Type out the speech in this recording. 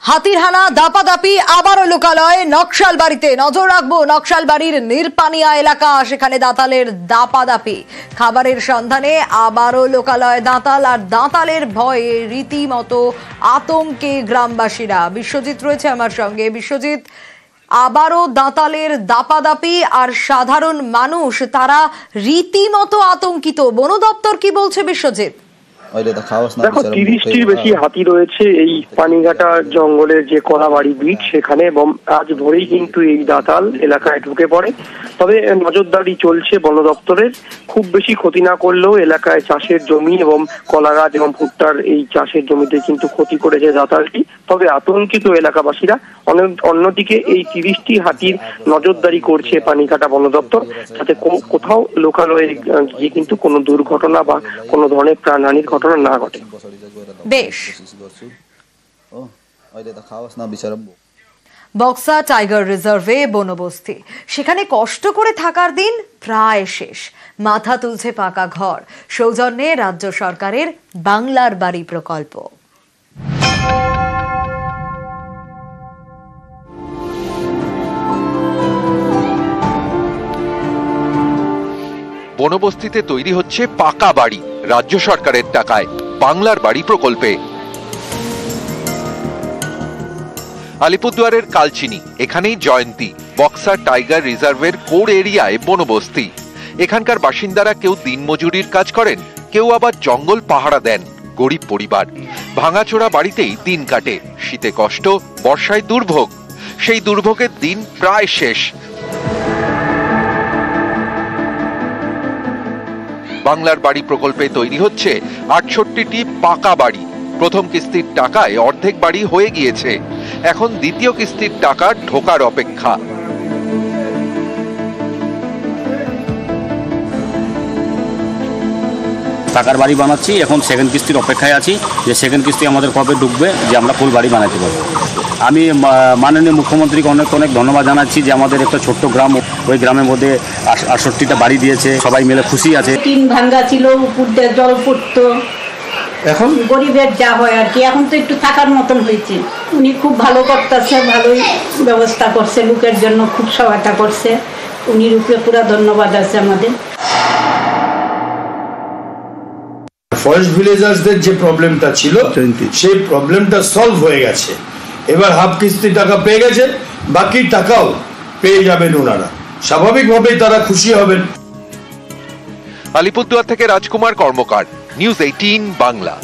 হাতিরহানা দাপাদাপি আবারও লোকালয়ে নকশালবাড়িতে নজর রাখবো। নকশালবাড়ির নিরপানিয়া এলাকা, সেখানে দাঁতালের দাপাদাপি। খাবারের সন্ধানে আবারও লোকালয়ে দাঁতাল, আর দাঁতালের ভয়ে রীতিমতো আতঙ্কে গ্রামবাসীরা। বিশ্বজিৎ রয়েছে আমার সঙ্গে। বিশ্বজিৎ, আবারও দাঁতালের দাপাদাপি আর সাধারণ মানুষ তারা রীতিমতো আতঙ্কিত। বন দপ্তর কি বলছে বিশ্বজিৎ? দেখো, 30টির বেশি হাতি রয়েছে এই পানিঘাটা জঙ্গলের যে কলাবাড়ি বিট সেখানে, এবং আজ ভোরেই কিন্তু এই দাঁতাল এলাকায় ঢুকে পড়ে। তবে নজরদারি চলছে বন দপ্তরের। খুব বেশি ক্ষতি না করলেও এলাকায় চাষের জমি এবং কলা গাছ এবং ভুট্টার এই চাষের জমিতে কিন্তু ক্ষতি করেছে দাঁতালটি। তবে আতঙ্কিত এলাকাবাসীরা। অন্যদিকে এই 30টি হাতির নজরদারি করছে পানিঘাটা বন দপ্তর, যাতে কোথাও লোকালয়ে গিয়ে কিন্তু কোনো দুর্ঘটনা বা কোনো ধরনের প্রাণহানির ঘটনা না ঘটে। বেশ। বক্সা টাইগার রিজার্ভে বনবস্তি, সেখানে কষ্ট করে থাকার দিন প্রায় শেষ। মাথা তুলছে পাকা ঘর। সৌজন্যে রাজ্য সরকারের বাংলার বাড়ি প্রকল্প। বনবস্তিতে তৈরি হচ্ছে পাকা বাড়ি রাজ্য সরকারের টাকায়, বাংলার বাড়ি প্রকল্পে। আলিপুরদুয়ারের কালচিনি, এখানেই জয়ন্তী। বক্সা টাইগার রিজার্ভের কোর এরিয়ায় বনবস্তি। এখানকার বাসিন্দারা কেউ দিনমজুরির কাজ করেন, কেউ আবার জঙ্গল পাহারা দেন। গরিব পরিবার, ভাঙাচোরা বাড়িতেই দিন কাটে। শীতে কষ্ট, বর্ষায় দুর্ভোগ। সেই দুর্ভোগের দিন প্রায় শেষ। বাংলার বাড়ি প্রকল্পে তৈরি হচ্ছে 68টি পাকা বাড়ি। প্রথম কিস্তির টাকায় অর্ধেক বাড়ি হয়ে গিয়েছে। এখন দ্বিতীয় কিস্তির টাকা ঢোকার অপেক্ষা। টাকার বাড়ি বানাচ্ছি, এখন সেকেন্ড কিস্তির অপেক্ষায় আছি যে সেকেন্ড কিস্তি আমাদের কবে ঢুকবে, যে আমরা ফুল বাড়ি বানাতে পারবো। আমি মাননীয় মুখ্যমন্ত্রীকে অনেক অনেক ধন্যবাদ জানাচ্ছি যে আমাদের একটা ছোট্ট গ্রাম, ওই গ্রামের মধ্যে 68টা বাড়ি দিয়েছে। সবাই মিলে খুশি আছে। টিন ভাঙ্গা ছিল, উপর দিয়ে জল পড়তো, এখন গরিবের যা হয় আর কি। এখন তো একটু থাকার মতন হয়েছে। উনি খুব ভালো করতেছে, ভালোই ব্যবস্থা করছে, লোকের জন্য খুব সহায়তা করছে। উনির উপরে পুরো ধন্যবাদ আছে আমাদের। ফরেস্ট ভিলেজার্সদের যে প্রবলেমটা ছিল সেই প্রবলেমটা সলভ হয়ে গেছে। এবার হাফ কিস্তি টাকা পেয়ে গেছে, বাকি টাকাও পেয়ে যাবেন ওনারা। স্বাভাবিকভাবেই তারা খুশি হবেন। আলিপুরদুয়ার থেকে রাজকুমার কর্মকার, নিউজ 18 বাংলা।